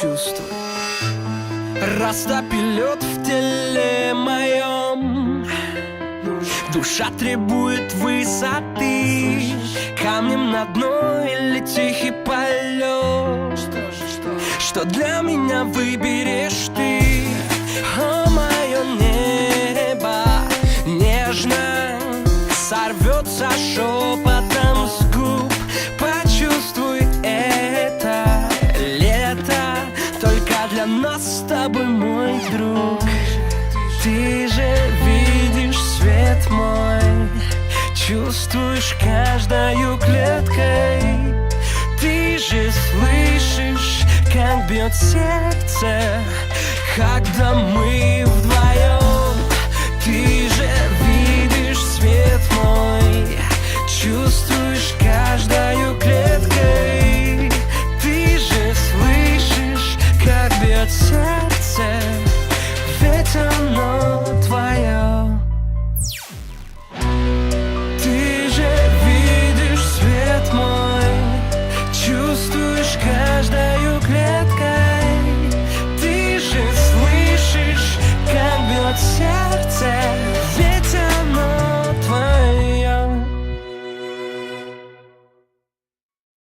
чувствуй. Растопи лед в теле моем, душа требует высоты, камнем на дно или тихий полет. Что для меня выберешь ты? О, мое небо нежно сорвется шепотом с губ. Почувствуй это лето только для нас с тобой, мой друг. Ты же видишь свет мой, чувствуешь каждою клеткой. Ты же слышишь, как бьет сердце, когда мы вдвоем. Ты же видишь свет мой, чувствуешь